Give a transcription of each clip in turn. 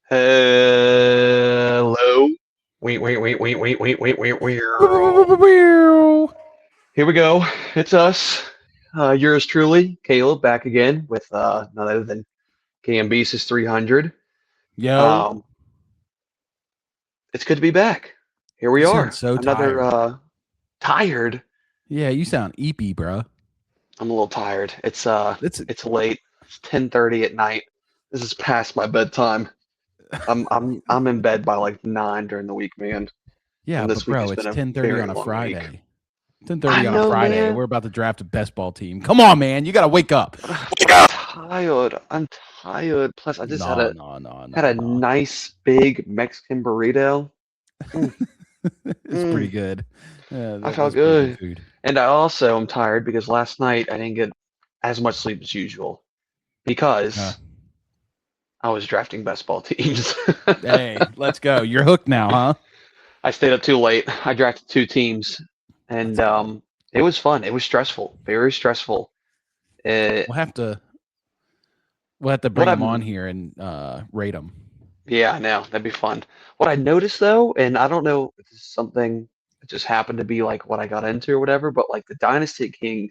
Hello. Wait. Here we go. It's us. Yours truly, Caleb, back again with none other than KMB's 300. Yo, Um, it's good to be back. Here we you sound are. so Another tired. tired. Yeah, you sound eepy, bro. I'm a little tired. It's It's it's late. It's 10:30 at night. This is past my bedtime. I'm in bed by like 9 during the week, man. yeah, And but this week bro, has it's been a 10:30 very on a long week. Friday. I 10:30 on a know, Friday. man. We're about to draft a best ball team. Come on, man. You got to wake up. But Wake I'm up. tired. I'm tired. Plus, I just had No, a no, no, had no, a no. nice big Mexican burrito. Mm, It's pretty mm, good. Yeah, I felt that's pretty good good. food. And I also am tired because last night I didn't get as much sleep as usual Uh, because I was drafting best ball teams. hey, let's go. You're hooked now, huh? I stayed up too late. I drafted two teams, and Let's go. it was fun. It was stressful, very stressful. Uh, We'll have to what bring him I've on here and rate him. Yeah, I know. That'd be fun. What I noticed though, and I don't know if this is something that just happened to be like what I got into or whatever, but like the Dynasty King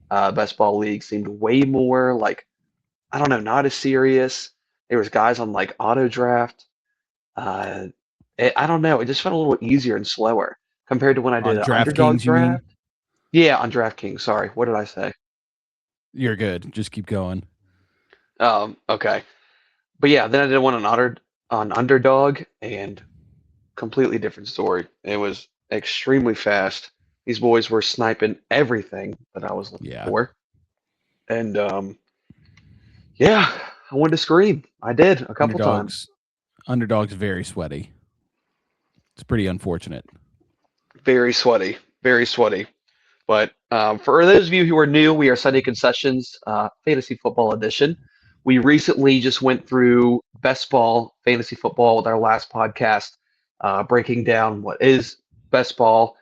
best ball league seemed way more like, I don't know, not as serious. There was guys on like auto draft. Uh, I don't know. It just felt a little easier and slower compared to when I did On an underdog DraftKings, you mean? draft. Yeah, on DraftKings. Sorry, what did I say? You're good. Just keep going. Okay. But yeah, then I did one on underdog, and completely different story. It was extremely fast. These boys were sniping everything that I was looking Yeah. for. And yeah, I wanted to scream. I did a couple times. Underdogs Underdog's very sweaty. It's pretty unfortunate. Very sweaty, very sweaty. But for those of you who are new, we are Sunday Concessions Fantasy Football Edition. We recently just went through best ball fantasy football with our last podcast, breaking down what is best ball,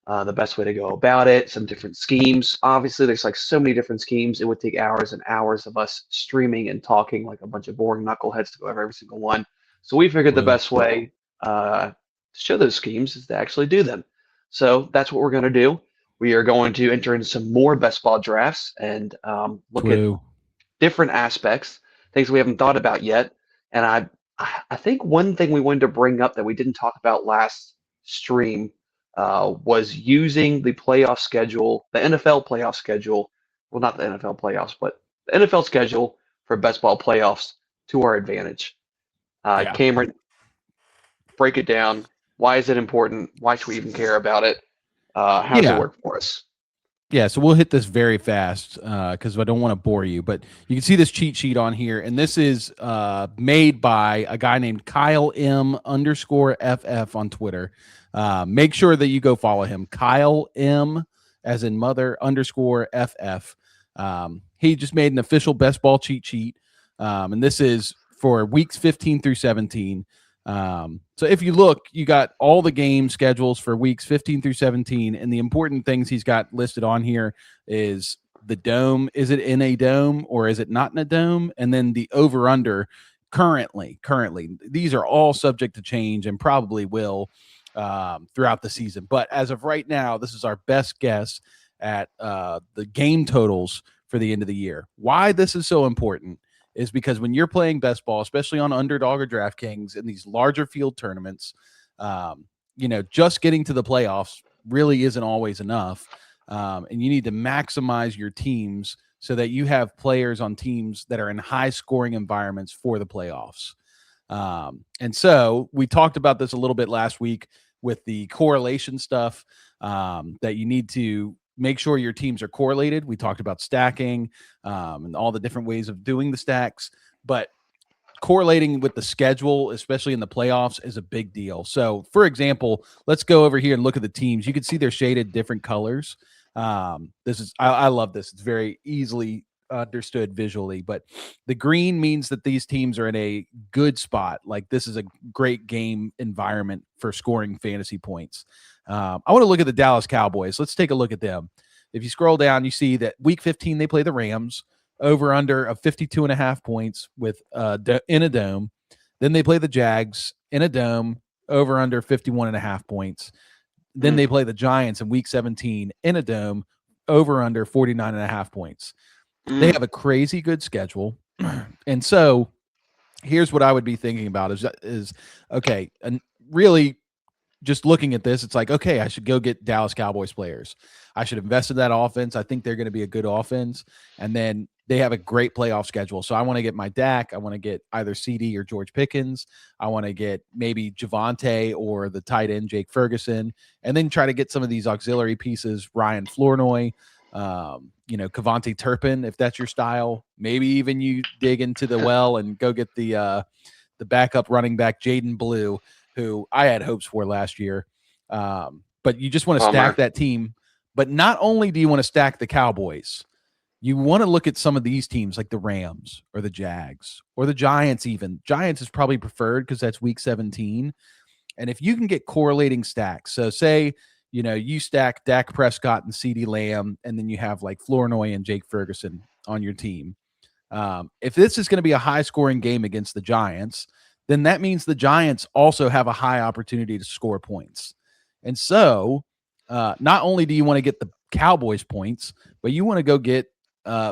the best way to go about it, some different schemes. Obviously, there's like so many different schemes. It would take hours and hours of us streaming and talking like a bunch of boring knuckleheads to go over every single one. So we figured the Woo. best way to show those schemes is to actually do them. So that's what we're going to do. We are going to enter into some more best ball drafts and look at Twoo. different aspects, things we haven't thought about yet. And I think one thing we wanted to bring up that we didn't talk about last stream was using the playoff schedule, the NFL playoff schedule. Well, not the NFL playoffs, but the NFL schedule for best ball playoffs to our advantage. Yeah. Cameron, break it down. Why is it important? Why should we even care about it? How does it Yeah. work for us? Yeah. So we'll hit this very fast because I don't want to bore you. But you can see this cheat sheet on here. And this is made by a guy named Kyle M underscore FF on Twitter. Make sure that you go follow him. Kyle M as in mother underscore FF. He just made an official best ball cheat sheet. And this is for weeks 15 through 17. So if you look, you got all the game schedules for weeks 15 through 17, and the important things he's got listed on here is the dome. Is it in a dome or is it not in a dome? And then the over under currently. These are all subject to change and probably will throughout the season. But as of right now, this is our best guess at the game totals for the end of the year. Why this is so important is because when you're playing best ball, especially on Underdog or DraftKings in these larger field tournaments, just getting to the playoffs really isn't always enough. And you need to maximize your teams so that you have players on teams that are in high scoring environments for the playoffs. And so we talked about this a little bit last week with the correlation stuff that you need to make sure your teams are correlated. We talked about stacking and all the different ways of doing the stacks, but correlating with the schedule, especially in the playoffs, is a big deal. So, for example, let's go over here and look at the teams. You can see they're shaded different colors. I love this. It's very easily understood visually, but the green means that these teams are in a good spot. Like this is a great game environment for scoring fantasy points. I want to look at the Dallas Cowboys. Let's take a look at them. If you scroll down, you see that week 15, they play the Rams over under of 52.5 points with in a dome. Then they play the Jags in a dome, over under 51.5 points. Then they play the Giants in week 17 in a dome, over under 49.5 points. They have a crazy good schedule. And so here's what I would be thinking about is okay, and really just looking at this, it's like, okay, I should go get Dallas Cowboys players. I should invest in that offense. I think they're going to be a good offense. And then they have a great playoff schedule. So I want to get my Dak. I want to get either CD or George Pickens. I want to get maybe Javonte or the tight end Jake Ferguson, and then try to get some of these auxiliary pieces, Ryan Flournoy, Kavonte Turpin, if that's your style. Maybe even you dig into the well and go get the backup running back Jayden Blue, who I had hopes for last year. But you just want to stack that team. But not only do you want to stack the Cowboys, you want to look at some of these teams like the Rams or the Jags or the Giants even. Giants is probably preferred because that's week 17. And if you can get correlating stacks, so say, you stack Dak Prescott and CeeDee Lamb, and then you have like Flournoy and Jake Ferguson on your team. If this is going to be a high-scoring game against the Giants, then that means the Giants also have a high opportunity to score points. And so not only do you want to get the Cowboys points, but you want to go get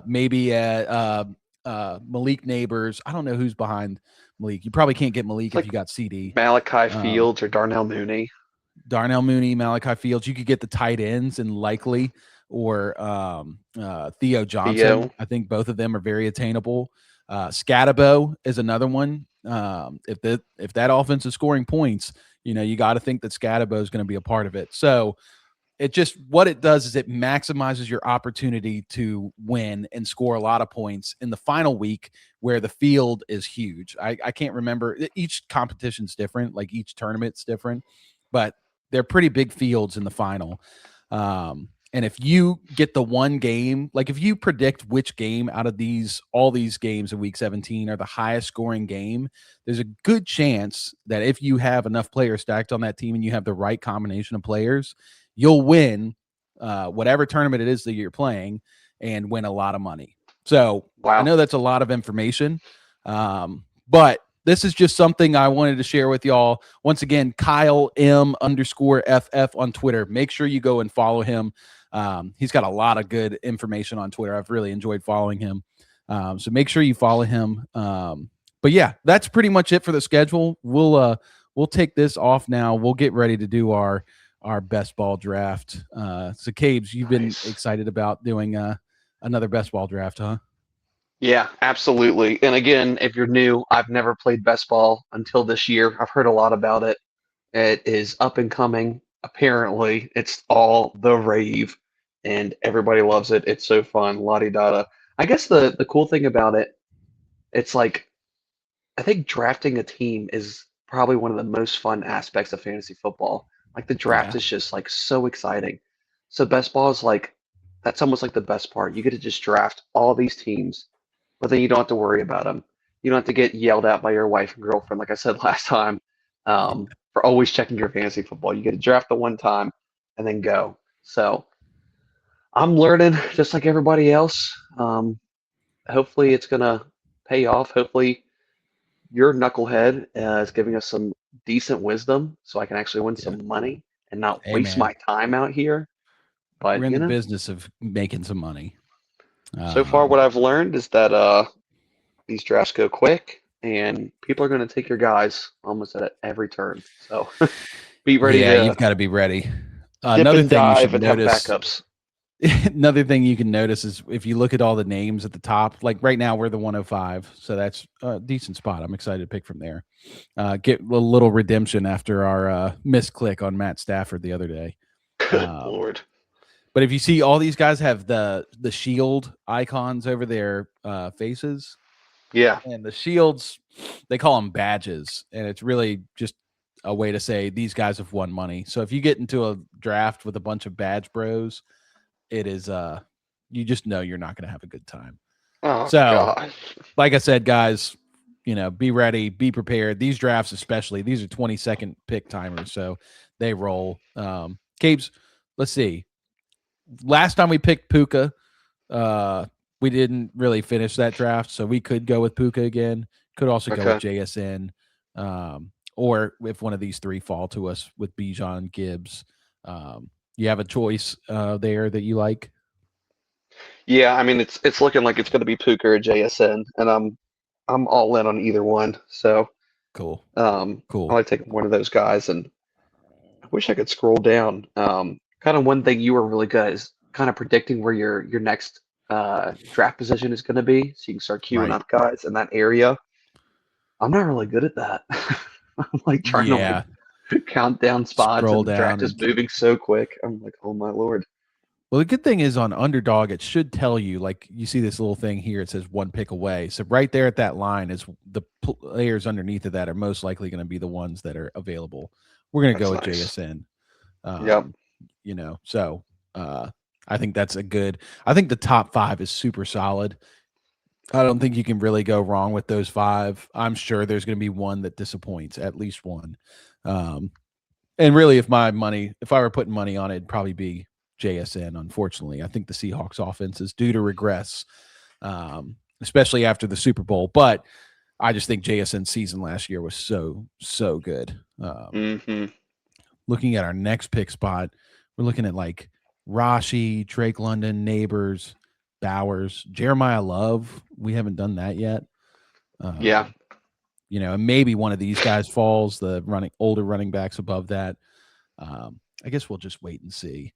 maybe Malik Neighbors. I don't know who's behind Malik. You probably can't get Malik if you got CD. Malachi Fields or Darnell Mooney. Malachi Fields. You could get the tight ends and likely or Theo Johnson. I think both of them are very attainable. Scatabo is another one. If that offense is scoring points, you got to think that Scatabo is going to be a part of it. So what it does is it maximizes your opportunity to win and score a lot of points in the final week where the field is huge. I can't remember. Each competition's different, like each tournament's different, but they're pretty big fields in the final. And if you get the one game, like if you predict which game out of all these games in week 17 are the highest scoring game, there's a good chance that if you have enough players stacked on that team and you have the right combination of players, you'll win whatever tournament it is that you're playing and win a lot of money. So I know that's a lot of information, but this is just something I wanted to share with y'all. Once again, Kyle M_FF on Twitter. Make sure you go and follow him. He's got a lot of good information on Twitter. I've really enjoyed following him. So make sure you follow him. But yeah, that's pretty much it for the schedule. We'll take this off now. We'll get ready to do our best ball draft. So Cabes, you've been excited about doing another best ball draft, huh? Yeah, absolutely. And again, if you're new, I've never played best ball until this year. I've heard a lot about it. It is up and coming. Apparently, it's all the rave, and everybody loves it. It's so fun, la-di-da-da. I guess the cool thing about it, it's like, I think drafting a team is probably one of the most fun aspects of fantasy football. Like the draft is just like so exciting. So best ball is like, that's almost like the best part. You get to just draft all these teams, but then you don't have to worry about them. You don't have to get yelled at by your wife and girlfriend, like I said last time, for always checking your fantasy football. You get to draft the one time and then go. So I'm learning just like everybody else. Hopefully it's going to pay off. Hopefully your knucklehead is giving us some decent wisdom so I can actually win some money and not waste my time out here. But we're in the business of making some money. So far, what I've learned is that these drafts go quick, and people are going to take your guys almost at every turn. So be ready. Yeah, you've got to be ready. Another thing you should notice. Have backups. Another thing you can notice is if you look at all the names at the top, like right now we're the 105, so that's a decent spot. I'm excited to pick from there. Get a little redemption after our misclick on Matt Stafford the other day. Good Lord. But if you see all these guys have the shield icons over their faces. Yeah. And the shields, they call them badges. And it's really just a way to say these guys have won money. So if you get into a draft with a bunch of badge bros, it is you just know you're not going to have a good time. Oh, so, God. Like I said, guys, be ready, be prepared. These drafts especially, these are 20-second pick timers. So they roll. Cabes, let's see. Last time we picked Puka, we didn't really finish that draft, so we could go with Puka again. Could also go with JSN. Or if one of these three fall to us with Bijan, Gibbs, you have a choice there that you like. Yeah, I mean it's looking like it's going to be Puka or JSN, and I'm all in on either one. So Cool, I cool. like taking one of those guys, and I wish I could scroll down. Kind of one thing you were really good at is kind of predicting where your next draft position is going to be, so you can start queuing Right. up guys in that area. I'm not really good at that. I'm like trying to Yeah. count down spots, Scroll and the draft down is and moving so quick. I'm like, oh my Lord. well, the good thing is on Underdog, it should tell you, like you see this little thing here, it says one pick away. So right there at that line is the players underneath of that are most likely going to be the ones that are available. We're going to go That's with nice. JSN. Yep. Um, so I think that's a good. I think the top five is super solid. I don't think you can really go wrong with those five. I'm sure there's going to be one that disappoints, at least one. Um, and really, if I were putting money on it, it'd probably be JSN. Unfortunately, I think the Seahawks offense is due to regress, especially after the Super Bowl. But I just think JSN's season last year was so good. Hmm. Looking at our next pick spot, we're looking at like Rashi, Drake London, Neighbors, Bowers, Jeremiah Love. We haven't done that yet. Yeah. And maybe one of these guys falls, the older running backs above that. I guess we'll just wait and see.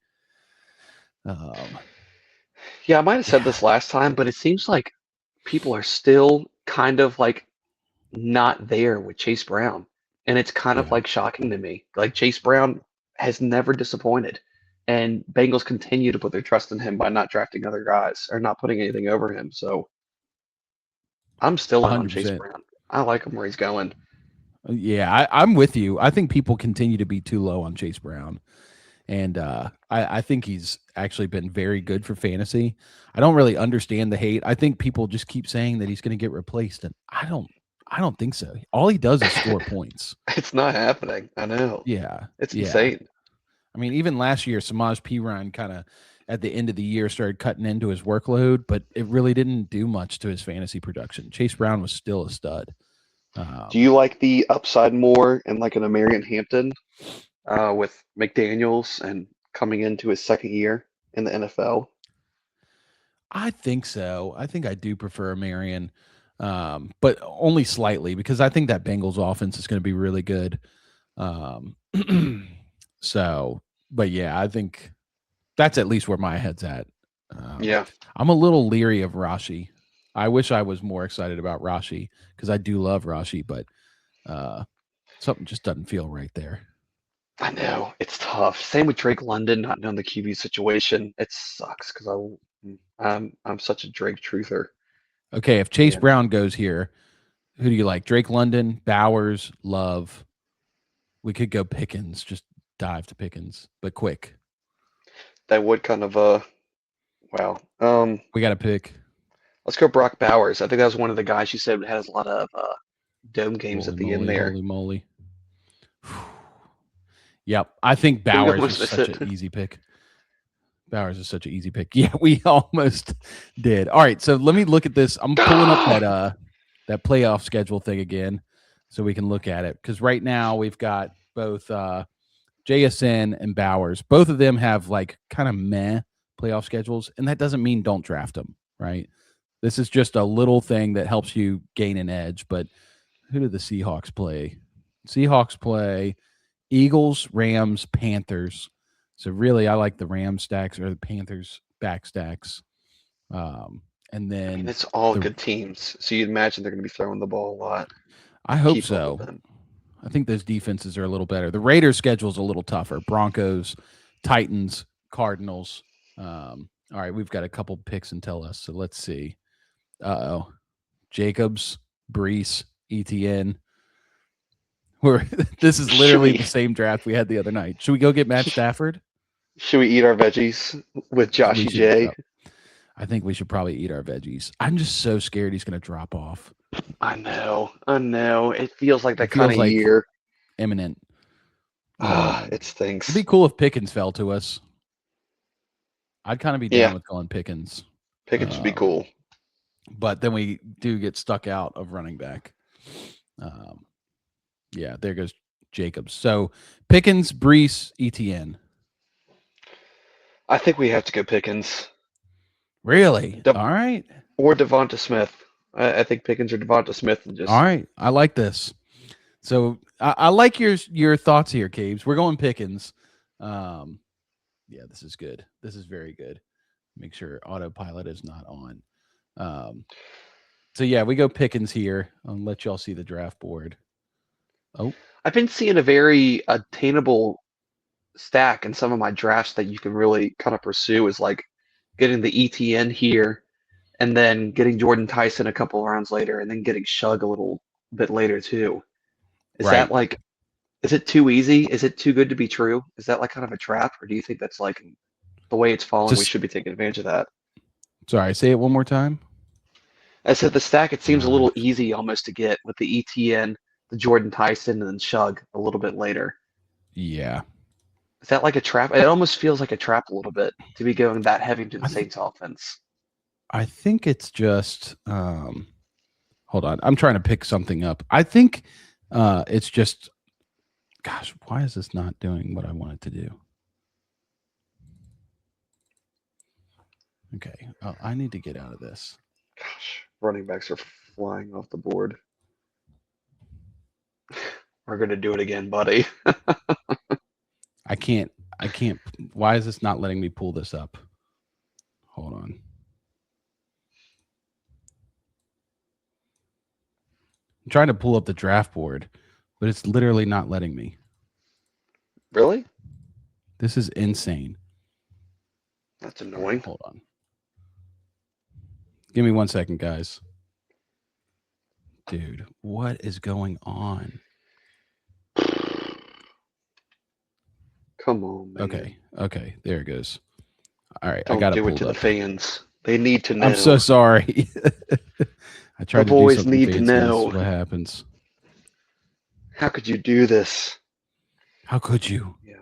Yeah, I might have said Yeah, this last time, but it seems like people are still kind of like not there with Chase Brown. And it's kind of yeah, like shocking to me. Like Chase Brown has never disappointed. And Bengals continue to put their trust in him by not drafting other guys or not putting anything over him. So I'm still in on Chase 100%. Brown. I like him where he's going. Yeah, I'm with you. I think people continue to be too low on Chase Brown. And I think he's actually been very good for fantasy. I don't really understand the hate. I think people just keep saying that he's going to get replaced, and I don't think so. All he does is score points. It's not happening. I know. Yeah, It's yeah. insane. I mean, even last year, Samaj P. Ryan kind of at the end of the year started cutting into his workload, but it really didn't do much to his fantasy production. Chase Brown was still a stud. Do Um, you like the upside more in like an Marion Hampton with McDaniels and coming into his second year in the NFL? I think so. I think I do prefer Marion, but only slightly because I think that Bengals offense is going to be really good. Um, so, but yeah, I think that's at least where my head's at. Um, Yeah. I'm a little leery of Rashi. I wish I was more excited about Rashi because I do love Rashi, but something just doesn't feel right there. I know it's tough. Same with Drake London, not knowing the QB situation. It sucks because I'm such a Drake truther. Okay, if Chase And Brown goes here, who do you like? Drake London, Bowers, Love. We could go Pickens, just dive to Pickens, but quick. that would kind of wow. We got to pick. Let's go Brock Bowers. I think that was one of the guys you said has a lot of dome games at Holy the end moly, there. holy moly. Yep, I think We Bowers is almost missed such it. an easy pick. Bowers is such an easy pick. Yeah, we almost did. All right, so let me look at this. I'm pulling up that playoff schedule thing again so we can look at it because right now we've got both JSN and Bowers. Both of them have like kind of meh playoff schedules, and that doesn't mean don't draft them, right? This is just a little thing that helps you gain an edge. But who do the Seahawks play? Seahawks play Eagles, Rams, Panthers. So really, I like the Rams stacks or the Panthers back stacks. And I mean, then it's all the good teams, so you'd imagine they're going to be throwing the ball a lot. I hope Keep up with so. them. I think those defenses are a little better. The Raiders' schedule is a little tougher. Broncos, Titans, Cardinals. All right, we've got a couple picks until us. So let's see. Oh, Jacobs, Brees, ETN. We're this is Should literally the we same draft we had the other night. Should we go get Matt Stafford? should we eat our veggies with We Joshy should. J? I think we should probably eat our veggies. I'm just so scared he's going to drop off. I know, I know. It feels like It that kind feels of like year. imminent. It It'd stinks. be cool if Pickens fell to us. I'd kind of be down Yeah, with going Pickens. Pickens should be Um, cool. but then we do get stuck out of running back. Um, Yeah, there goes Jacobs. So Pickens, Brees, ETN. I think we have to go Pickens. Really? All right. Or Devonta Smith. I think Pickens or Devonta Smith and just. All right. I like this. So I like your thoughts here, Cabes. We're going Pickens. Yeah, this is good. This is very good. Make sure autopilot is not on. So yeah, we go Pickens here. I'll let y'all see the draft board. Oh, I've been seeing a very attainable stack in some of my drafts that you can really kind of pursue is like getting the ETN here and then getting Jordan Tyson a couple of rounds later and then getting Shug a little bit later too. Is right. that like, is it too easy? Is it too good to be true? Is that like kind of a trap? Or do you think that's like the way it's falling, we Just should be taking advantage of that? sorry, say it one more time. I said the stack, it seems a little Nice. easy almost to get with the ETN, the Jordan Tyson, and then Shug a little bit later. Yeah. Is that like a trap? It almost feels like a trap a little bit to be going that heavy into the I, th- Saints offense. I think it's just hold on. I'm trying to pick something up. I think it's just gosh, why is this not doing what I want it to do? Okay. I need to get out of this. Gosh, running backs are flying off the board. We're going to do it again, buddy. I can't. Why is this not letting me pull this up? Hold on. I'm trying to pull up the draft board, but it's literally not letting me. Really? This is insane. That's annoying. Hold on. Give me 1 second, guys. Dude, what is going on? Come on, man. Okay. There it goes. All right, Don't I got do it pulled to the up. fans. They need to know. I'm so sorry. I tried The to do boys something need to fancy. This know. is what happens. How could you do this? How could you? Yeah.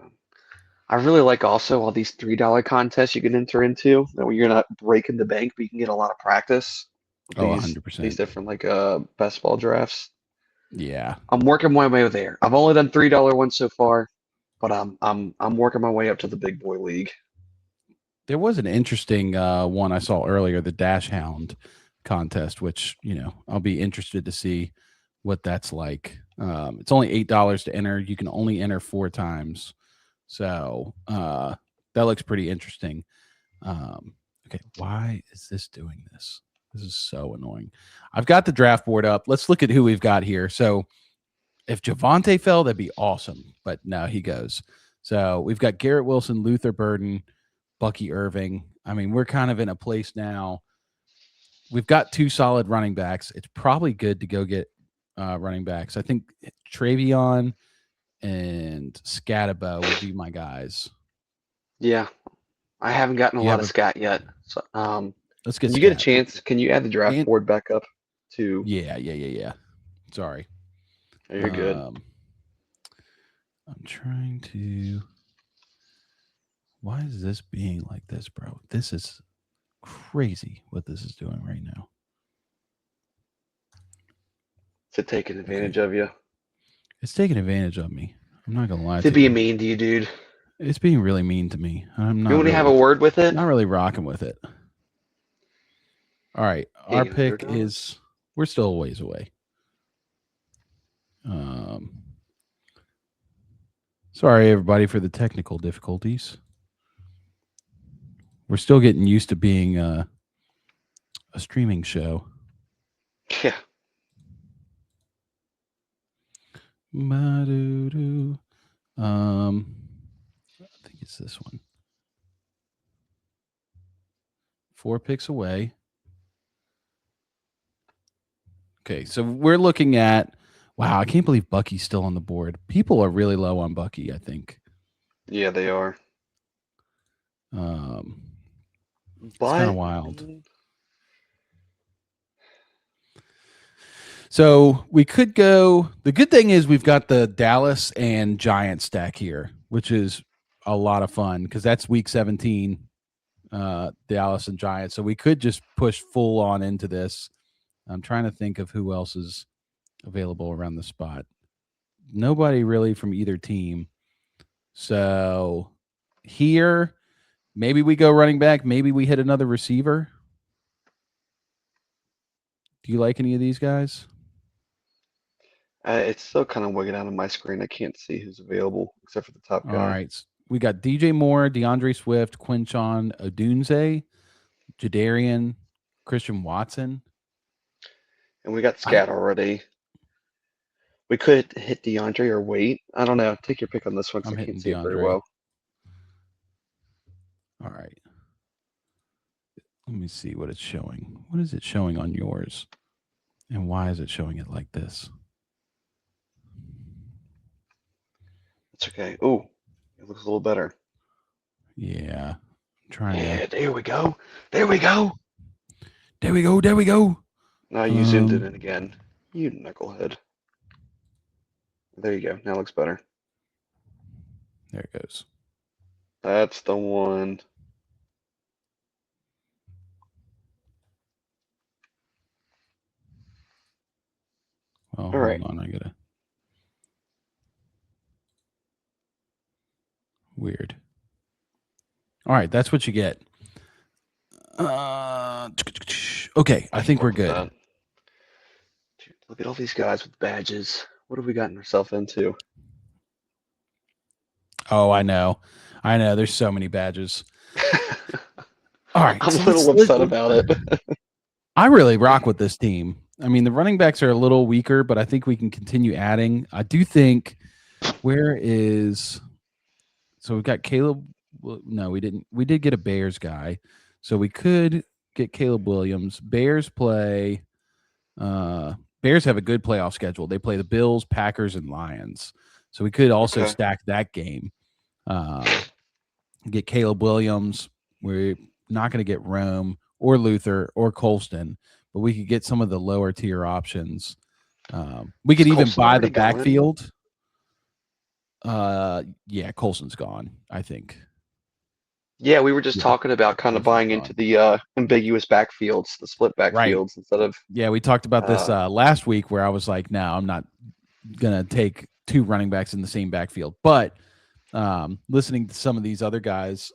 I really like also all these $3 contests you can enter into. That way you're not breaking the bank, but you can get a lot of practice with Oh, these 100%. different like best ball drafts. Yeah. I'm working my way there. I've only done $3 ones so far, but I'm working my way up to the big boy league. There was an interesting one I saw earlier, the Dash Hound contest, which, I'll be interested to see what that's like. It's only $8 to enter. You can only enter 4 times. So that looks pretty interesting. Okay, why is this doing this? This is so annoying. I've got the draft board up. Let's look at who we've got here. So if Javonte fell, that'd be awesome. But no, he goes. So we've got Garrett Wilson, Luther Burden, Bucky Irving. I mean, we're kind of in a place now. We've got 2 solid running backs. It's probably good to go get running backs. I think Travion and Scatabo would be my guys. Yeah, I haven't gotten a lot of scat yet. So, let's get. When you get a chance, can you add the draft board back up to? Yeah. Sorry. You're good. I'm trying to. Why is this being like this, bro? This is crazy what this is doing right now. Is it taking advantage of you? It's taking advantage of me. I'm not gonna lie Is to it you. being mean to you, dude? It's being really mean to me. I'm not. You want to have a word with it? Not really rocking with it. All right, our pick Underdog. is. We're still a ways away. Sorry, everybody, for the technical difficulties. We're still getting used to being a streaming show. Yeah. I think it's this one. 4 picks away. Okay, so we're looking at. Wow, I can't believe Bucky's still on the board. People are really low on Bucky, I think. Yeah, they are. It's kind of wild. So we could go. The good thing is we've got the Dallas and Giants stack here, which is a lot of fun because that's week 17, Dallas and Giants. So we could just push full on into this. I'm trying to think of who else is available around the spot. nobody really from either team. So here, maybe we go running back. Maybe we hit another receiver. Do you like any of these guys? It's still kind of wigging out on my screen. I can't see who's available except for the top All guy. right. We got DJ Moore, DeAndre Swift, Quinchon Odunze, Jadarian, Christian Watson. And we got Scat already. We could hit DeAndre or wait. I don't know. Take your pick on this one because I'm I can't hitting see it very DeAndre. well. All right. Let me see what it's showing. What is it showing on yours? And why is it showing it like this? It's okay. Ooh, it looks a little better. Yeah. I'm trying Yeah, to. there we go. There we go. There we go. There we go. Now you zoomed it in again. You knucklehead. There you go. Now it looks better. There it goes. That's the one. Oh, All right. hold on. I gotta. Weird. All right, that's what you get. Okay, I think we're good. Dude, look at all these guys with badges. What have we gotten ourselves into? Oh, I know. There's so many badges. All right, I'm a little upset about it. I really rock with this team. I mean, the running backs are a little weaker, but I think we can continue adding. I do think. Where is? So we've got Caleb. No, we didn't. We did get a Bears guy, so we could get Caleb Williams. Bears play. Bears have a good playoff schedule. They play the Bills, Packers, and Lions. So we could also stack that game. Get Caleb Williams. We're not going to get Rome or Luther or Colston, but we could get some of the lower tier options. We could even buy the backfield. Yeah, Colson's gone, I think. Yeah, we were just talking about kind of buying into the ambiguous backfields, the split backfields instead of. Yeah, we talked about this last week where I was like, no, I'm not going to take two running backs in the same backfield. But listening to some of these other guys,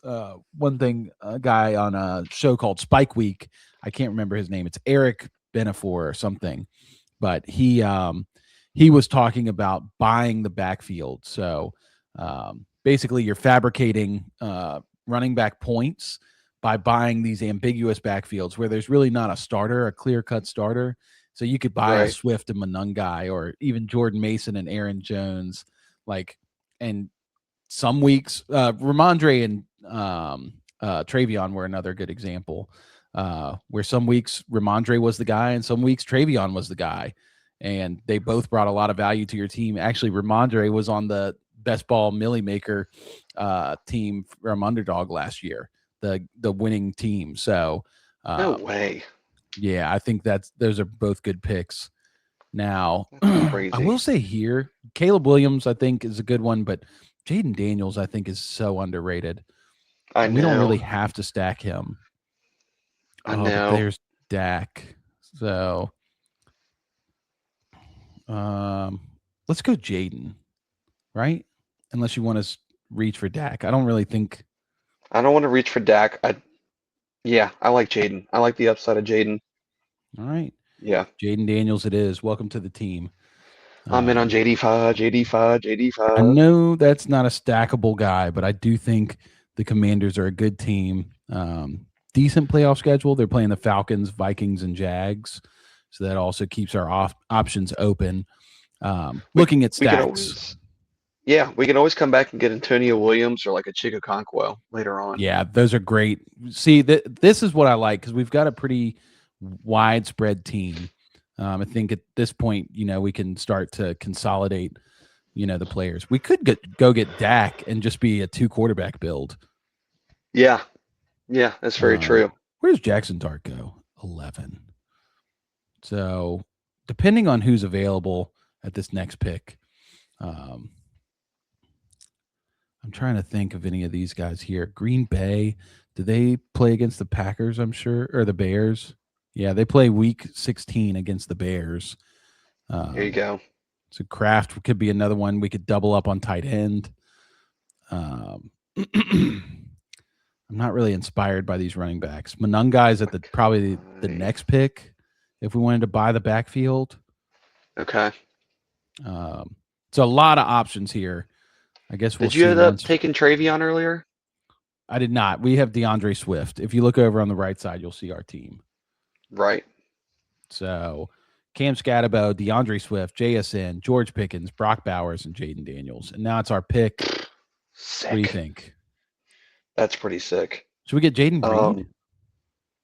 one thing, a guy on a show called Spike Week, I can't remember his name. It's Eric Benefor or something. But he was talking about buying the backfield. So basically you're fabricating running back points by buying these ambiguous backfields where there's really not a starter, a clear-cut starter. So you could buy a Swift and Monangai or even Jordan Mason and Aaron Jones. And some weeks, Ramondre and Travion were another good example where some weeks Ramondre was the guy and some weeks Travion was the guy. And they both brought a lot of value to your team. Actually, Ramondre was on the Best Ball Millie Maker team from Underdog last year, the winning team. So No way. Yeah, I think those are both good picks. Now, crazy. I will say here, Caleb Williams, I think, is a good one, but Jayden Daniels, I think, is so underrated. I know. We don't really have to stack him. I know. But there's Dak. So let's go Jayden, right? Unless you want to reach for Dak. I don't really think. I don't want to reach for Dak. I like Jayden. I like the upside of Jayden. All right. Yeah. Jayden Daniels it is. Welcome to the team. I'm in on JD5. I know that's not a stackable guy, but I do think the Commanders are a good team. Decent playoff schedule. They're playing the Falcons, Vikings, and Jags. So that also keeps our options open. Looking at stacks. We can always come back and get Antonio Williams or like a Chico Conquo later on. Yeah, those are great. See, this is what I like because we've got a pretty widespread team. I think at this point, we can start to consolidate, the players. We could go get Dak and just be a 2-quarterback build. Yeah, that's very true. Where does Jackson Dart go? 11. So depending on who's available at this next pick, I'm trying to think of any of these guys here. Green Bay, do they play against the Packers, I'm sure, or the Bears? Yeah, they play week 16 against the Bears. Here you go. So Kraft could be another one. We could double up on tight end. I'm not really inspired by these running backs. Monangai is at probably the next pick if we wanted to buy the backfield. Okay. So a lot of options here. I guess we'll Did you see end up once. taking Travion earlier? I did not. We have DeAndre Swift. If you look over on the right side, you'll see our team. Right. So Cam Scatabo, DeAndre Swift, JSN, George Pickens, Brock Bowers, and Jayden Daniels. And now it's our pick. Sick. What do you think? That's pretty sick. Should we get Jayden Reed?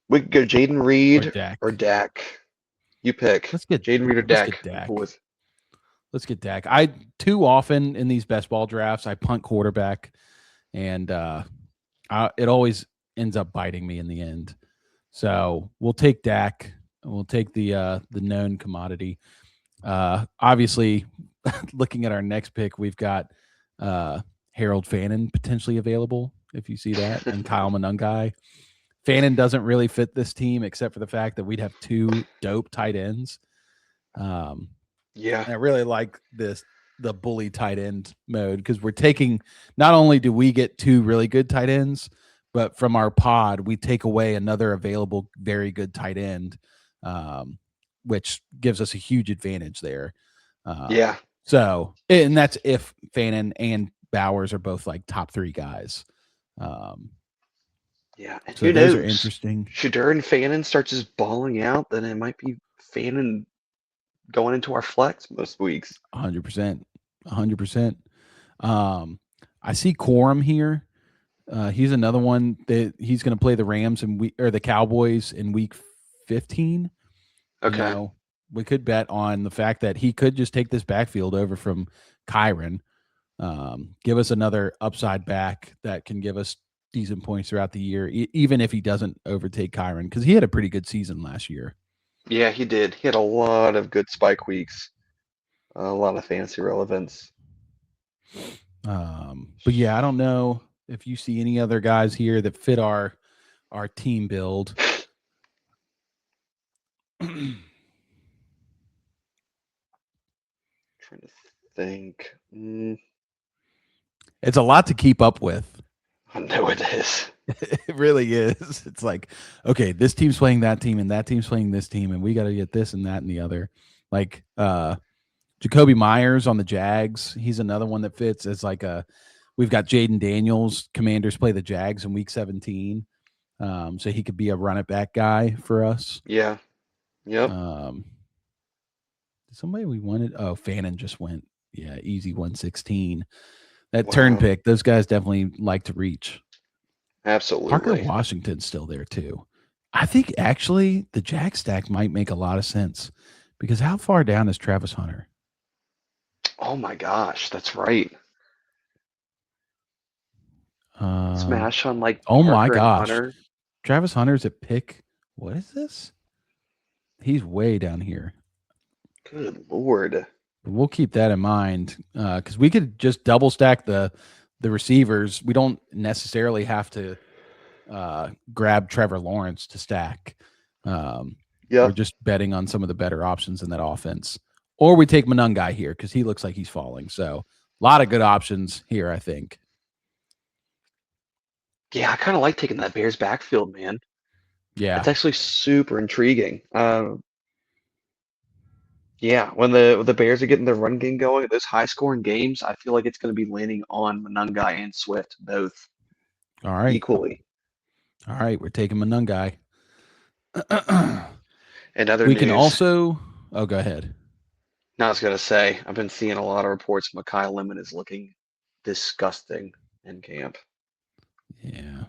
We could go Jayden Reed or Dak. You pick. Let's get Jayden Reed or Dak. Let's get Dak. I too often in these best ball drafts, I punt quarterback, and it always ends up biting me in the end. So we'll take Dak. We'll take the known commodity. Obviously, looking at our next pick, we've got Harold Fannin potentially available, if you see that, and Kyle Monangai. Fannin doesn't really fit this team except for the fact that we'd have two dope tight ends. Yeah. I really like the bully tight end mode because we're taking, not only do we get two really good tight ends, but from our pod, we take away another available very good tight end, which gives us a huge advantage there. Yeah. So, and that's if Fannin and Bowers are both like top three guys. Yeah, and so who those knows? are interesting. Shadur and Fannin starts just balling out, then it might be Fannin going into our flex most weeks. 100%. 100%. I see Corum here. He's another one that he's going to play the Rams or the Cowboys in week 15. Okay. You know, we could bet on the fact that he could just take this backfield over from Kyron, give us another upside back that can give us decent points throughout the year, even if he doesn't overtake Kyron, because he had a pretty good season last year. Yeah, he did. He had a lot of good spike weeks, a lot of fantasy relevance. But yeah, I don't know if you see any other guys here that fit our team build. Trying to think. It's a lot to keep up with. I know it is. It really is. It's like, okay, this team's playing that team and that team's playing this team, and we got to get this and that and the other. Like Jacoby Meyers on the Jags, he's another one that fits as like we've got Jayden Daniels. Commanders play the Jags in week 17. So he could be a run it back guy for us. Yeah. Yep. Somebody we wanted. Oh, Fannin just went. Yeah, easy 116. That turn pick, those guys definitely like to reach. Absolutely. Parker Washington's still there too. I think actually the Jack stack might make a lot of sense because how far down is Travis Hunter? Oh my gosh, that's right. Smash on like oh Parker my and gosh, Hunter. Travis Hunter's at pick. What is this? He's way down here. Good Lord. We'll keep that in mind because we could just double stack the receivers. We don't necessarily have to grab Trevor Lawrence to stack. We're just betting on some of the better options in that offense. Or we take Monangai here because he looks like he's falling. So a lot of good options here, I think. Yeah, I kind of like taking that Bears backfield, man. Yeah. It's actually super intriguing. Yeah, when the Bears are getting their run game going, those high-scoring games, I feel like it's going to be landing on Monangai and Swift both equally. All right, we're taking Monangai. And other we news, can also – oh, go ahead. No, I was going to say, I've been seeing a lot of reports Mekhi Lemon is looking disgusting in camp. Yeah,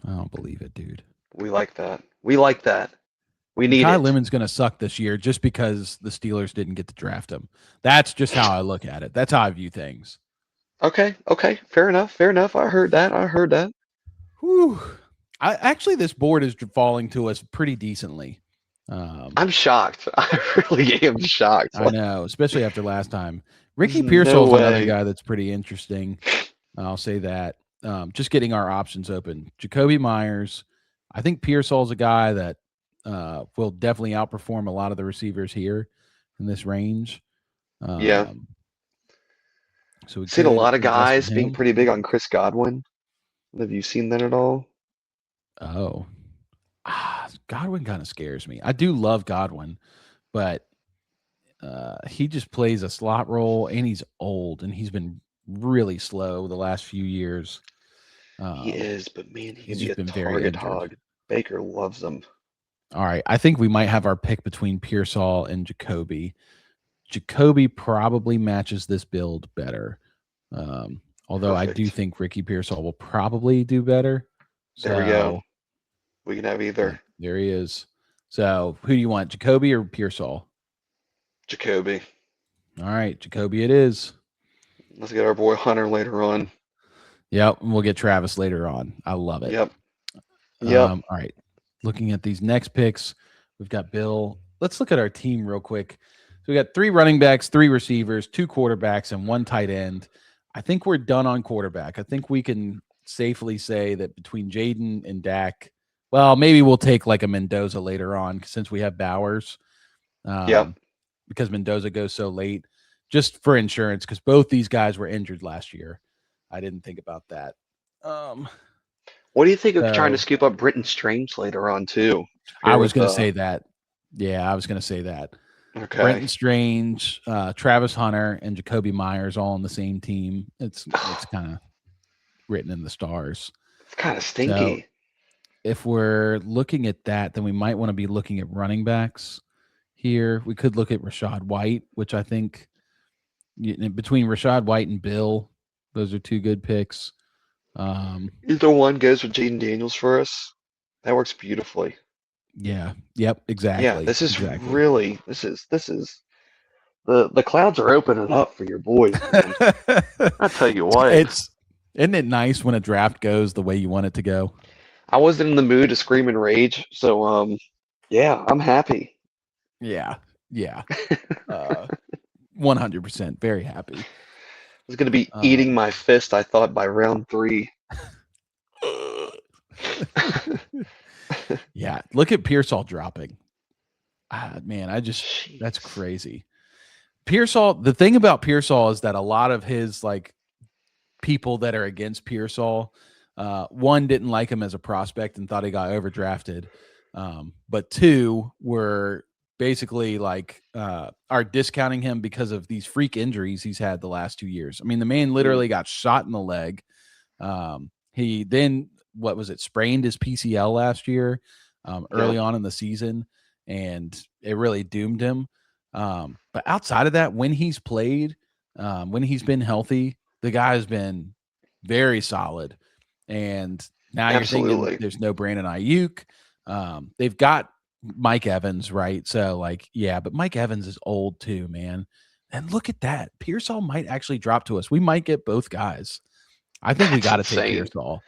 I don't believe it, dude. We like that. We like that. We need Mekhi it. Lemon's going to suck this year just because the Steelers didn't get to draft him. That's just how I look at it. That's how I view things. Okay. Fair enough. I heard that. Whew. Actually, this board is falling to us pretty decently. I'm shocked. I really am shocked. I know, especially after last time. Ricky Pearsall is another guy that's pretty interesting. I'll say that. Just getting our options open. Jacoby Meyers. I think Pearsall is a guy that will definitely outperform a lot of the receivers here in this range. Yeah. Um, so we Seen a could lot of invest in guys being him. pretty big on Chris Godwin. Have you seen that at all? Oh, Godwin kind of scares me. I do love Godwin, but he just plays a slot role, and he's old, and he's been really slow the last few years. He Um, is, but man, he can he's be just a been very target injured. hog. Baker loves him. All right, I think we might have our pick between Pearsall and Jacoby. Jacoby probably matches this build better. Although I do Perfect. think Ricky Pearsall will probably do better. There we go. So We can have either. there he is. So who do you want, Jacoby or Pearsall? Jacoby. All right, Jacoby it is. Let's get our boy Hunter later on. Yep, and we'll get Travis later on. I love it. Yep. Yep. All right, looking at these next picks, we've got Bill. Let's look at our team real quick. So we got 3 running backs, 3 receivers, 2 quarterbacks, and 1 tight end. I think we're done on quarterback. I think we can safely say that between Jayden and Dak, well, maybe we'll take like a Mendoza later on since we have Bowers, Yep. because Mendoza goes so late, just for insurance, because both these guys were injured last year. I didn't think about that. What do you think of trying to So scoop up Britton Strange later on too? To I pair was with going to say that. Yeah, I was going to say that. okay. Brenton Strange, Travis Hunter, and Jacoby Meyers all on the same team. It's kind of written in the stars. It's kind of So stinky. if we're looking at that, then we might want to be looking at running backs here. We could look at Rashad White, which I think between Rashad White and Bill, those are 2 good picks. Either one goes with Jaden Daniels for us. That works beautifully. Yeah. Yep. Yeah, Exactly. this is Exactly. really this is the clouds are opening up for your boys, man. I tell you what, It's isn't it nice when a draft goes the way you want it to go? I wasn't in the mood to scream and rage, so yeah, I'm happy. Yeah. Yeah. 100%. Very happy. I was gonna be eating Um, my fist, I thought, by round 3. yeah. Look at Pearsall dropping. Man, that's Jeez. crazy. Pearsall, the thing about Pearsall is that a lot of his like people that are against Pearsall, one didn't like him as a prospect and thought he got overdrafted. But 2 were basically like are discounting him because of these freak injuries he's had the last 2 years. I mean, the man literally got shot in the leg. He then sprained his PCL last year, early Yep, on in the season, and it really doomed him. But outside of that, when he's played, when he's been healthy, the guy has been very solid. And now you're thinking absolutely. there's no Brandon Ayuk. They've got Mike Evans, right? So, like, yeah, but Mike Evans is old too, man. And look at that. Pearsall might actually drop to us. We might get both guys. I think we That's got to take insane. Pearsall.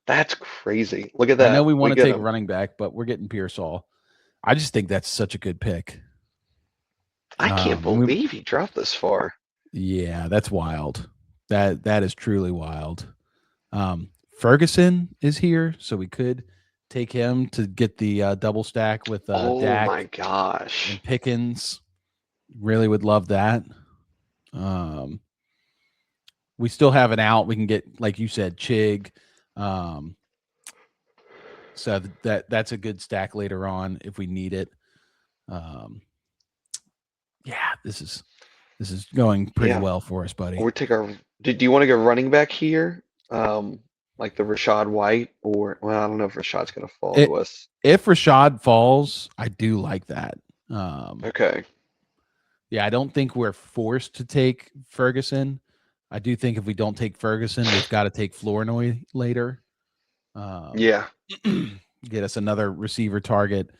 That's crazy. Look at I know that. we We want to get take him. running back, but we're getting Pearsall. I just think that's such a good pick. I can't And we, believe he dropped this far. yeah, that's wild. That is truly wild. Ferguson is here, so we could take him to get the double stack with Oh my Dak gosh. and Pickens. Really would love that. We still have an out. We can get, like you said, Chig. So that's a good stack later on if we need it. Yeah, this is going pretty Yeah. well for us, buddy. Or take our. Do you want to go running back here? Like the Rashad White, or well, I don't know if Rashad's gonna fall to It, us. if Rashad falls, I do like that. Okay. Yeah, I don't think we're forced to take Ferguson. I do think if we don't take Ferguson, we've got to take Flournoy later. Um, Yeah. get us another receiver target,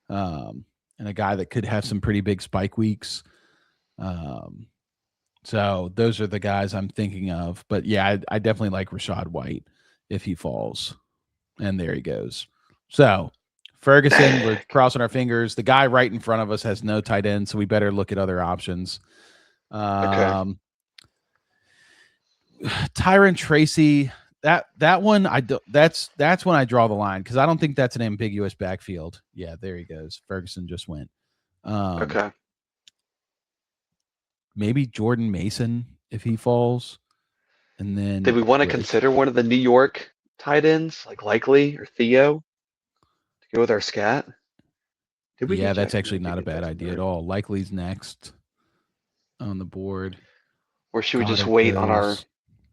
and a guy that could have some pretty big spike weeks. So those are the guys I'm thinking of. But yeah, I definitely like Rashad White if he falls. And there he goes. So Ferguson, we're crossing our fingers. The guy right in front of us has no tight end, so we better look at other options. Okay. Tyron Tracy, that one I do, that's when I draw the line because I don't think that's an ambiguous backfield. Yeah, there he goes. Ferguson just went. Okay. maybe Jordan Mason if he falls. And then Did we want to what, consider one of the New York tight ends, like Likely or Theo, to go with our scat? Did we yeah, get that's Jackson? actually not a bad idea at all. Likely's next on the board. Or should we just Goddard wait on our goes.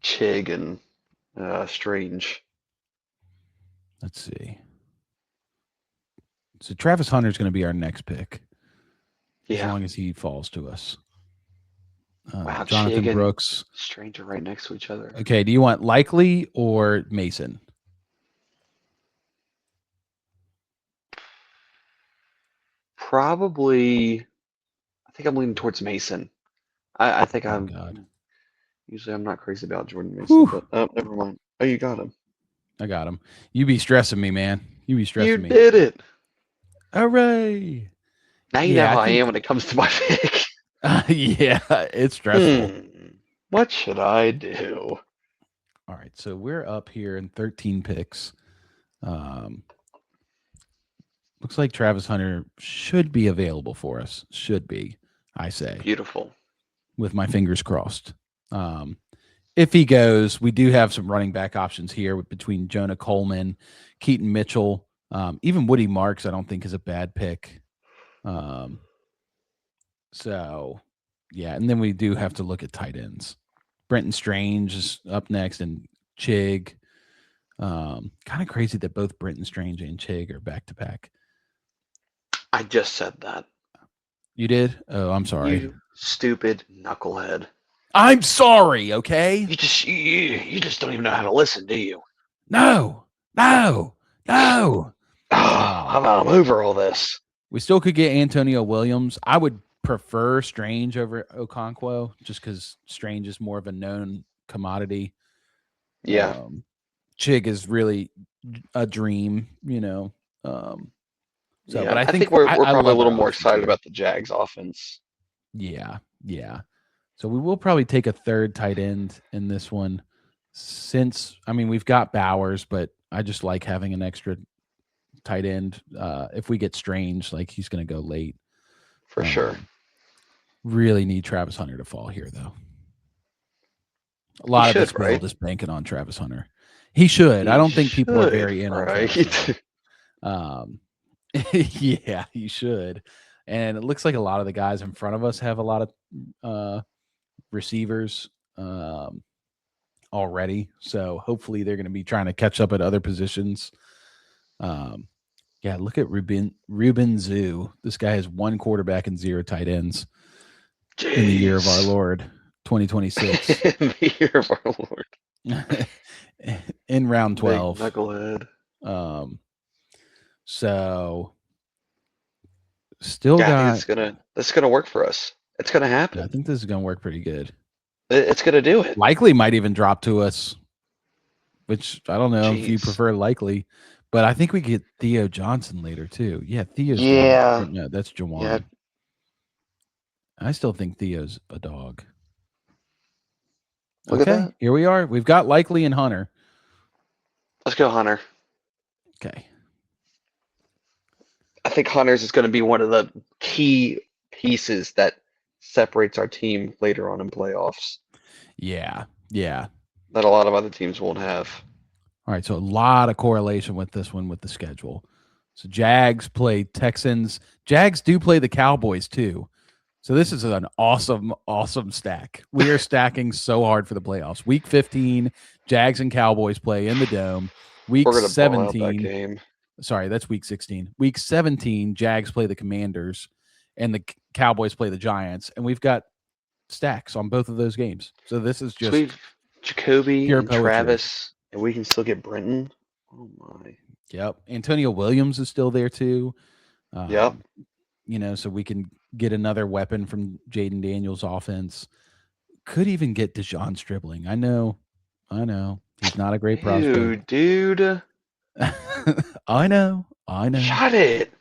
Chig and Strange? Let's see. So Travis Hunter's going to be our next pick, as Yeah. long as he falls to us. Wow, Jonathan Chig and Brooks. Strange are right next to each other. Okay, do you want Likely or Mason? Probably, I think I'm leaning towards Mason. I think Oh, God. usually I'm not crazy about Jordan Mason, Whew. but never mind. Oh, you got him. I got him. You be stressing me, man. You be You stressing me. did it. Hooray. Now you know Yeah, I how I think. am when it comes to my pick. Yeah, it's stressful. What should I do? All right, so we're up here in 13 picks. Looks like Travis Hunter should be available for us. Should be, I say, Beautiful. with my fingers crossed. If he goes, we do have some running back options here between Jonah Coleman, Keaton Mitchell, even Woody Marks. I don't think is a bad pick. So, yeah, and then we do have to look at tight ends. Brenton Strange is up next, and Chig. Kind of crazy that both Brenton Strange and Chig are back to back. I just said that. You did? Oh, I'm sorry. You stupid knucklehead. I'm sorry. Okay. You just don't even know how to listen, do you? No. Oh, how about I'm over all this? We still could get Antonio Williams. I would prefer Strange over Okonkwo just because Strange is more of a known commodity. Yeah. Chig is really a dream, So, Yeah, but I think we're I probably a love little our more options excited here. about the Jags offense. Yeah. So we will probably take a third tight end in this one since, we've got Bowers, but I just like having an extra tight end. If we get Strange, like he's going to go late. For sure. Really need Travis Hunter to fall here, though. A lot of this world is banking on Travis Hunter. He should. I don't think people are very in on Travis Hunter. Yeah, he should. And it looks like a lot of the guys in front of us have a lot of receivers already. So hopefully they're going to be trying to catch up at other positions. Yeah, look at Ruben Zoo. This guy has one quarterback and 0 tight ends. Jeez. In the year of our Lord, 2026. In the year of our Lord. In round 12. Big knucklehead. So still got. It's gonna work for us. It's gonna happen. Yeah, I think this is gonna work pretty good. It's gonna do it. Likely might even drop to us, which I don't know if you prefer Likely, but I think we get Theo Johnson later too. Yeah, Theo's. Yeah. No, that's Jawan. Yeah. I still think Theo's a dog. Look at that. Here we are. We've got Likely and Hunter. Let's go, Hunter. Okay. I think Hunter's is going to be one of the key pieces that separates our team later on in playoffs. Yeah. That a lot of other teams won't have. All right, so a lot of correlation with this one with the schedule. So Jags play Texans. Jags do play the Cowboys too. So this is an awesome stack. We are stacking so hard for the playoffs. Week 15, Jags and Cowboys play in the Dome. Week 17. That game. Sorry, that's week 16. Week 17, Jags play the Commanders and the Cowboys play the Giants. And we've got stacks on both of those games. So this is just we've Jacoby and poetry. Travis, and we can still get Britton. Oh my. Yep. Antonio Williams is still there too. Yep. So we can get another weapon from Jayden Daniels' offense. Could even get Dejon Stribling. I know. He's not a great prospect. Dude. I know. Shut it.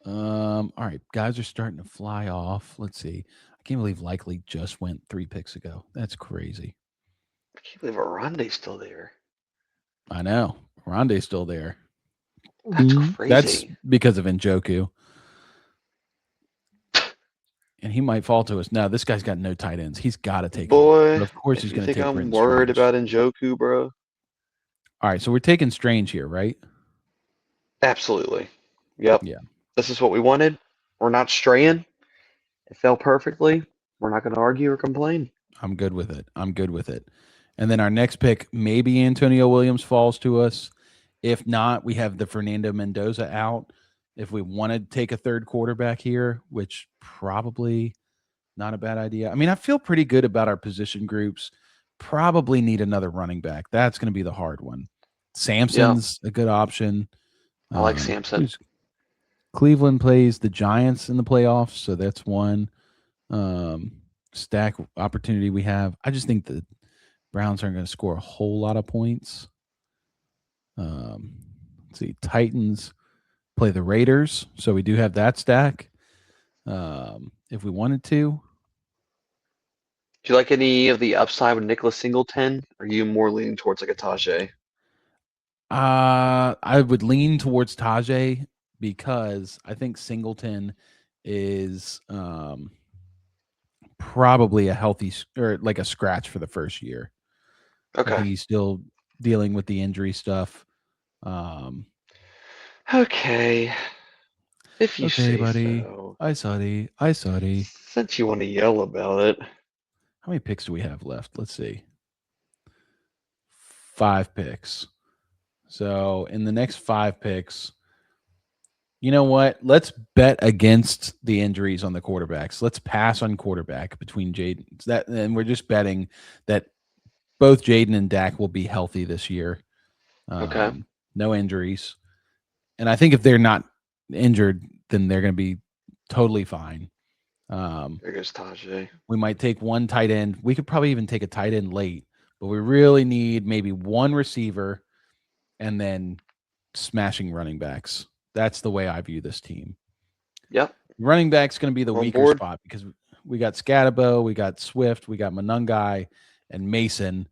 All right. Guys are starting to fly off. Let's see. I can't believe Likely just went 3 picks ago. That's crazy. I can't believe Arande's still there. I know. Arande's still there. That's crazy. That's because of Njoku. And he might fall to us. No, this guy's got no tight ends. He's got to take him. Boy, But of course, if he's you going to think take I'm Britton worried Strange. about Njoku, bro. All right, so we're taking Strange here, right? Absolutely. Yep. Yeah. This is what we wanted. We're not straying. It fell perfectly. We're not going to argue or complain. I'm good with it. I'm good with it. And then our next pick, maybe Antonio Williams falls to us. If not, we have the Fernando Mendoza out. If we want to take a third quarterback here, which probably not a bad idea. I mean, I feel pretty good about our position groups. Probably need another running back. That's going to be the hard one. Samson's a good option. I like Samson. Cleveland plays the Giants in the playoffs, so that's one stack opportunity we have. I just think the Browns aren't going to score a whole lot of points. Let's see, Titans play the Raiders, so we do have that stack. If we wanted to. Do you like any of the upside with Nicholas Singleton? Or are you more leaning towards like a Tajay? I would lean towards Tajay because I think Singleton is probably a healthy or like a scratch for the first year. I Okay. think he's still dealing with the injury stuff. Okay. If you Okay, say buddy. so. I saw it. Since you want to yell about it. How many picks do we have left? Let's see. 5 picks. So in the next 5 picks, you know what? Let's bet against the injuries on the quarterbacks. Let's pass on quarterback between Jayden. And we're just betting that both Jayden and Dak will be healthy this year. Okay. No injuries. And I think if they're not injured, then they're going to be totally fine. There goes Tajay. We might take one tight end. We could probably even take a tight end late, but we really need maybe one receiver and then smashing running backs. That's the way I view this team. Yep. Running back's going to be the weaker board. spot because we got Scatabo, we got Swift, we got Monangai, and Mason.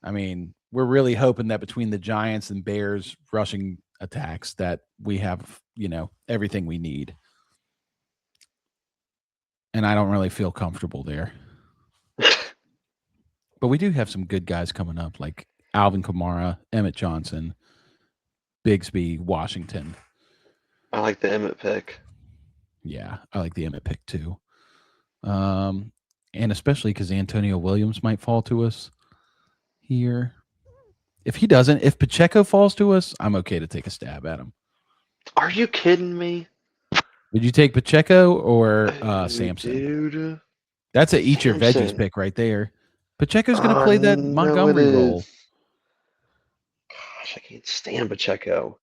I mean, we're really hoping that between the Giants and Bears rushing attacks that we have, everything we need. And I don't really feel comfortable there. But we do have some good guys coming up, like Alvin Kamara, Emmett Johnson, Bigsby, Washington. I like the Emmett pick. Yeah, I like the Emmett pick too. And especially because Antonio Williams might fall to us here. If he doesn't, if Pacheco falls to us, I'm okay to take a stab at him. Are you kidding me? Would you take Pacheco or Samson? Dude. That's a eat your veggies Samson. pick right there. Pacheco's going to play that Montgomery role. Gosh, I can't stand Pacheco.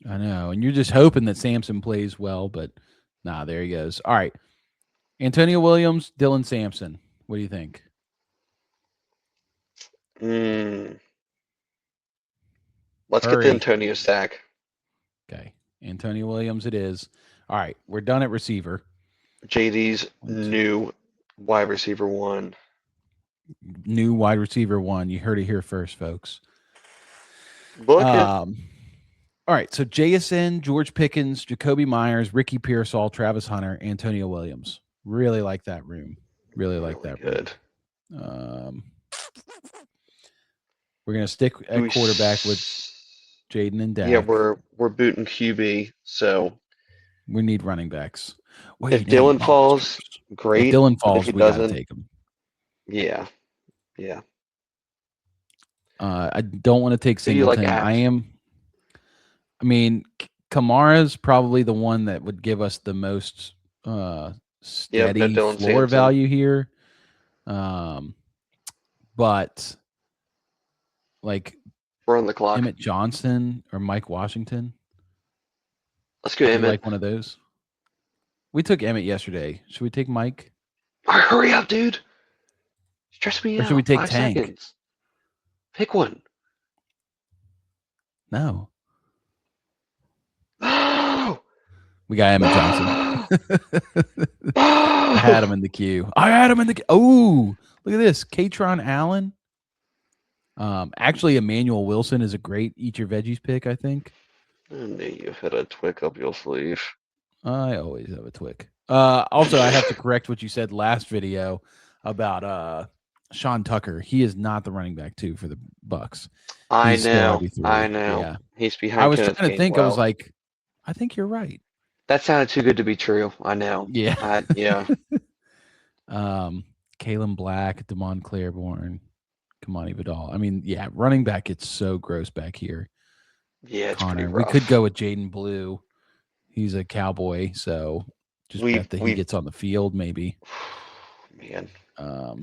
I know. And you're just hoping that Samson plays well, but there he goes. All right. Antonio Williams, Dylan Sampson. What do you think? Let's get the Antonio stack. Okay. Antonio Williams it is. All right. We're done at receiver. JD's new wide receiver 1. New wide receiver 1. You heard it here first, folks. Book it. All right. So Jaxon, George Pickens, Jacoby Meyers, Ricky Pearsall, Travis Hunter, Antonio Williams. Really like that room. Really like that good. Room. We're gonna stick at quarterback with Jayden and Dak. Yeah, we're booting QB, so we need running backs. If Dylan falls, great. If Dylan falls, if we gotta take him. Yeah. I don't want to take Singleton. Kamara's probably the one that would give us the most steady floor value here. But like we're on the clock. Emmett Johnson or Mike Washington. Let's go Emmett. Like one of those. We took Emmett yesterday. Should we take Mike? All right, hurry up, dude. Stress me out. Or should we take 5 Tank? Seconds. Pick one. No. Oh! We got Emmett Johnson. I had him in the queue. Oh, look at this. Katron Allen. Actually, Emmanuel Wilson is a great eat your veggies pick, I think. I knew you had a twick up your sleeve. I always have a twig. Also, I have to correct what you said last video about Sean Tucker. He is not the running back 2 for the Bucks. I He's still know. I RB3. know. Yeah. He's I behind was Kenneth trying to think. I was Gainwell. like, I think you're right. That sounded too good to be true. I know. Yeah. Yeah. Kalen Black, Damon Claiborne, Kamani Vidal. I mean, yeah, running back gets so gross back here. Yeah, it's pretty Connor. rough. We could go with Jayden Blue. He's a Cowboy, so just bet that he gets on the field, maybe. Man. Yeah,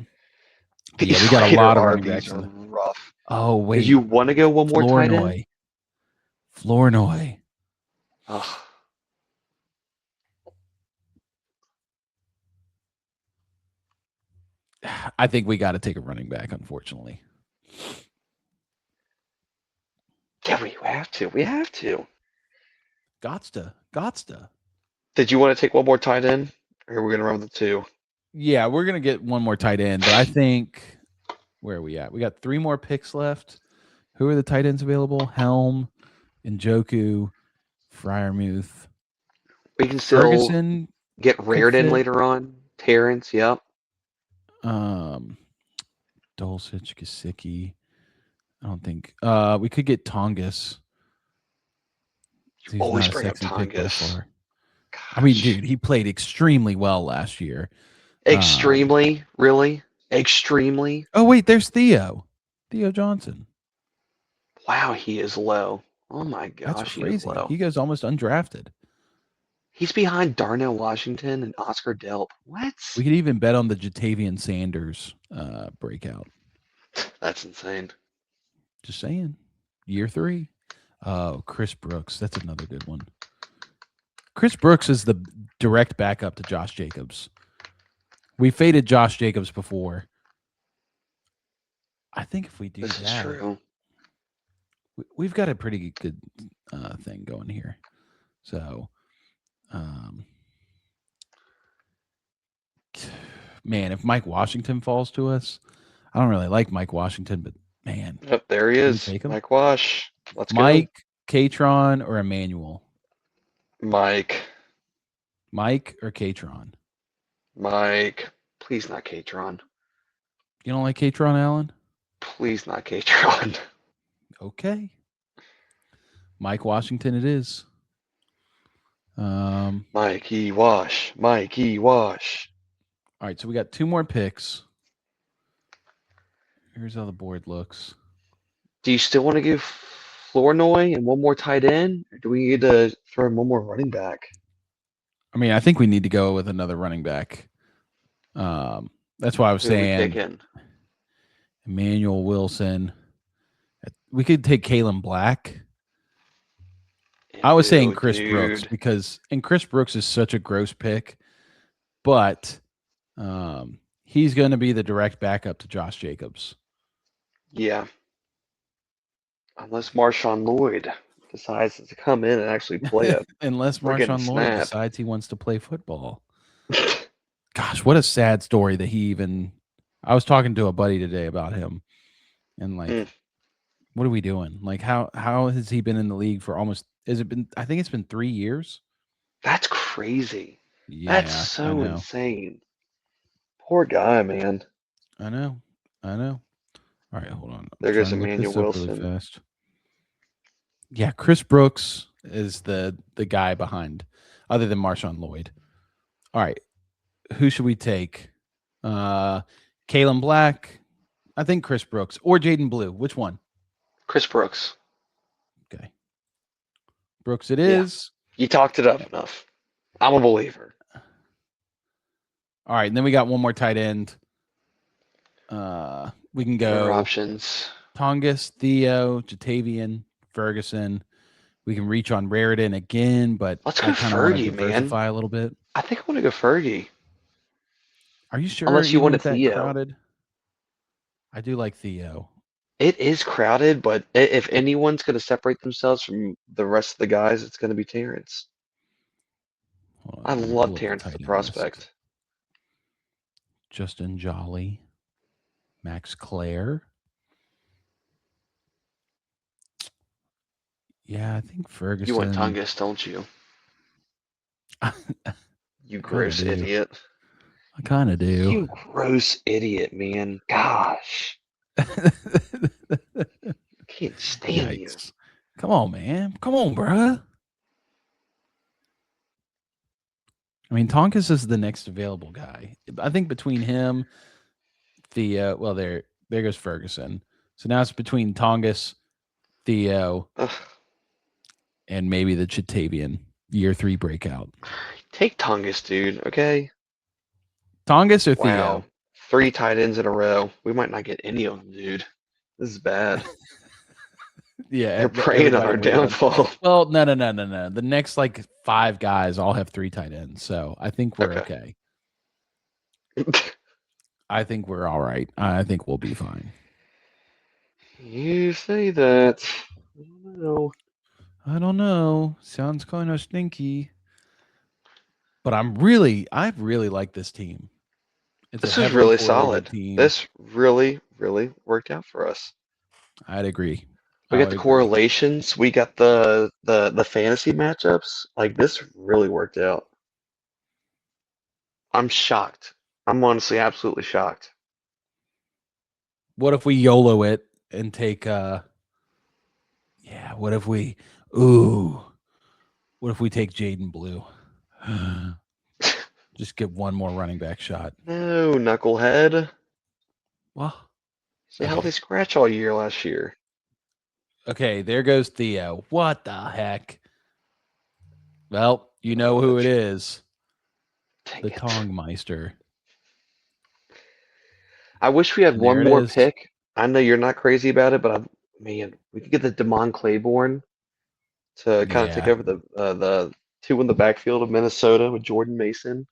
we got a lot of running backs. Are rough. Oh, wait. Did you want to go one more tight end? Flournoy. Ugh. I think we got to take a running back, unfortunately. Yeah, we have to. We have to. Gotsta. Did you want to take one more tight end? Or are we going to run with the 2? Yeah, we're going to get one more tight end, but I think where are we at? We got 3 more picks left. Who are the tight ends available? Helm, Njoku, Freiermuth. We can still Ferguson get Raritan later on. Terrence, yep. Dulcich, Gesicki. I don't think we could get Tongas. You always bring up Tongas. I mean, dude, he played extremely well last year. Extremely? Really? Extremely? Oh, wait, there's Theo Johnson. Wow, he is low. Oh, my gosh, that's crazy. He is low. He goes almost undrafted. He's behind Darnell Washington and Oscar Delp. What? We could even bet on the Jatavian Sanders breakout. That's insane. Just saying. Year 3. Oh, Chris Brooks. That's another good one. Chris Brooks is the direct backup to Josh Jacobs. We faded Josh Jacobs before. I think if we do this that, is true. We've got a pretty good thing going here. So, man, if Mike Washington falls to us, I don't really like Mike Washington, but man. Yep, there he is. Mike Wash. Let's go. Mike, Katron, or Emmanuel? Mike or Katron? Mike. Please not Katron. You don't like Katron, Allen? Please not Katron. Okay. Mike Washington it is. Mikey Wash. Mikey Wash. All right, so we got 2 more picks. Here's how the board looks. Do you still want to give Flournoy and one more tight end? Or do we need to throw in one more running back? I mean, I think we need to go with another running back. That's why I was saying Emmanuel Wilson. We could take Kalen Black. I was saying Chris Brooks because Chris Brooks is such a gross pick, but he's going to be the direct backup to Josh Jacobs. Yeah. Unless Marshawn Lloyd decides to come in and actually play it. Unless Marshawn Lloyd decides he wants to play football. Gosh, what a sad story that he even – I was talking to a buddy today about him and what are we doing? Like how has he been in the league for almost – has it been – I think it's been 3 years. That's crazy. Yeah, that's so insane. Poor guy, man. I know. All right, hold on. There goes Emmanuel Wilson. Really fast. Yeah, Chris Brooks is the guy behind, other than Marshawn Lloyd. All right, who should we take? Kalen Black, I think Chris Brooks, or Jayden Blue. Which one? Chris Brooks. Okay. Brooks it is. You talked it up enough. I'm a believer. All right, and then we got one more tight end. We can go options. Tongas, Theo, Jatavian, Ferguson. We can reach on Raritan again, but let's go Fergie, man. A little bit. I think I want to go Fergie. Are you sure? Unless you want Theo. Crowded? I do like Theo. It is crowded, but if anyone's going to separate themselves from the rest of the guys, it's going to be Terrence. I love Terrence as a prospect. Justin Jolly, Max Clare. Yeah, I think Ferguson. You want Tongas, don't you? You Kinda gross do. idiot. I kind of do. You gross idiot, man. Gosh. Can't stand you. Yikes. Come on, man. Come on, bruh. I mean, Tonkus is the next available guy. I think between him, well, there goes Ferguson. So now it's between Tongus, Theo, Ugh. and maybe the Chitavian year 3 breakout. Take Tungus, dude, okay? Tongus or Wow. Theo? 3 tight ends in a row. We might not get any of them, dude. This is bad. Yeah, They're preying on everybody our waiting on. downfall. Well, no. The next like 5 guys all have 3 tight ends, so I think we're okay. I think we're all right. I think we'll be fine. You say that. I don't know. I don't know. Sounds kind of stinky. But I really like this team. It's a This is heavily really correlated solid. team. This really, really worked out for us. I'd agree. We I got would the agree. correlations. We got the fantasy matchups. Like this really worked out. I'm shocked. I'm honestly absolutely shocked. What if we YOLO it and take what if we take Jayden Blue? Just get one more running back shot. No, knucklehead. Well, He's a healthy scratch all year last year. okay, there goes Theo. What the heck? Well, you know who it is. Dang The it. Tongmeister. I wish we had And one there it more is. pick. I know you're not crazy about it, but man, we could get the Damon Claiborne to kind of take Yeah. over the 2 in the backfield of Minnesota with Jordan Mason.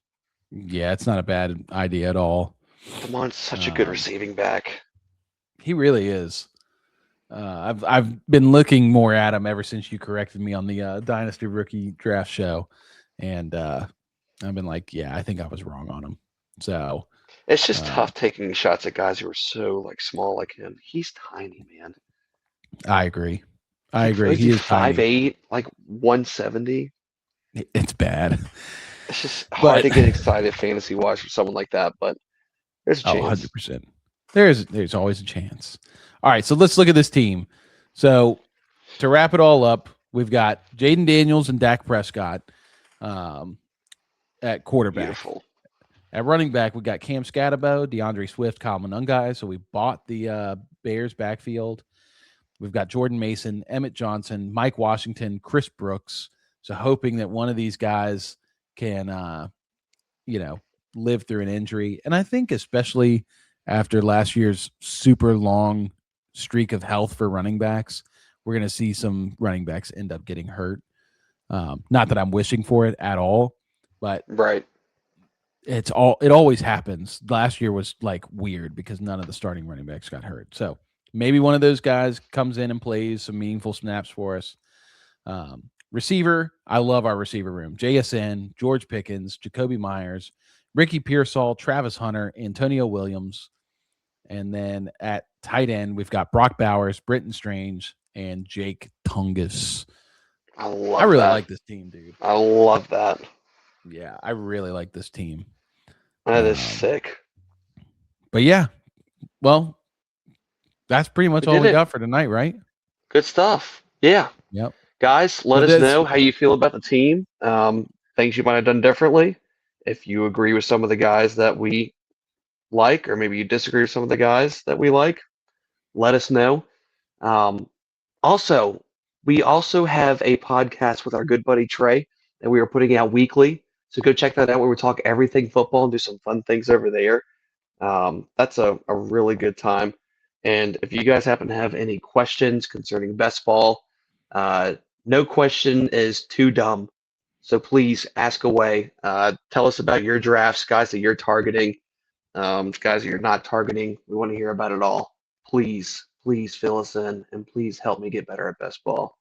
Yeah, it's not a bad idea at all. Damon's such a good receiving back. He really is. I've been looking more at him ever since you corrected me on the Dynasty Rookie Draft show, and I've been like, yeah, I think I was wrong on him. So It's just tough taking shots at guys who are so like small like him. He's tiny, man. I agree. He's like, He is 5'8", like 170. It's bad. It's just But hard to get excited fantasy wise for someone like that, but there's a chance. 100%. There's always a chance. All right, so let's look at this team. So to wrap it all up, we've got Jayden Daniels and Dak Prescott at quarterback. Beautiful. At running back, we got Cam Scatterbo, DeAndre Swift, Kyle Monangai. So we bought the Bears backfield. We've got Jordan Mason, Emmett Johnson, Mike Washington, Chris Brooks. So hoping that one of these guys can, live through an injury. And I think especially after last year's super long streak of health for running backs, we're going to see some running backs end up getting hurt. Not that I'm wishing for it at all, but Right. it always happens. Last year was like weird because none of the starting running backs got hurt. So maybe one of those guys comes in and plays some meaningful snaps for us. Receiver, I love our receiver room. JSN, George Pickens, Jacoby Meyers, Ricky Pearsall, Travis Hunter, Antonio Williams. And then at tight end, we've got Brock Bowers, Britton Strange, and Jake Tungus. I really like this team, dude. I love that. Yeah, I really like this team. That is sick. But yeah, well, that's pretty much all we got for tonight, right? Good stuff. Yeah. Yep. Guys, let us know how you feel about the team. Things you might have done differently. If you agree with some of the guys that we like, or maybe you disagree with some of the guys that we like, let us know. Also, we also have a podcast with our good buddy Trey that we are putting out weekly. So go check that out where we talk everything football and do some fun things over there. That's a really good time. And if you guys happen to have any questions concerning best ball, no question is too dumb. So please ask away. Tell us about your drafts, guys that you're targeting, guys that you're not targeting. We want to hear about it all. Please, please fill us in and please help me get better at best ball.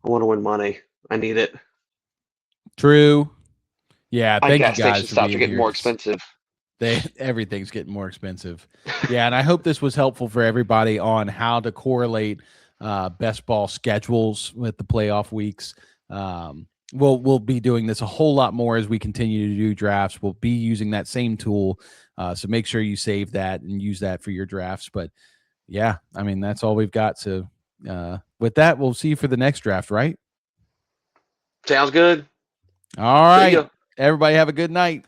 I want to win money. I need it. True. Yeah, My thank gas you guys station for stops being are getting here. more expensive. Everything's getting more expensive. Yeah, and I hope this was helpful for everybody on how to correlate best ball schedules with the playoff weeks. we'll be doing this a whole lot more as we continue to do drafts. We'll be using that same tool. So make sure you save that and use that for your drafts. But yeah, I mean, that's all we've got. So with that, we'll see you for the next draft, right? Sounds good. All See right. ya. Everybody have a good night.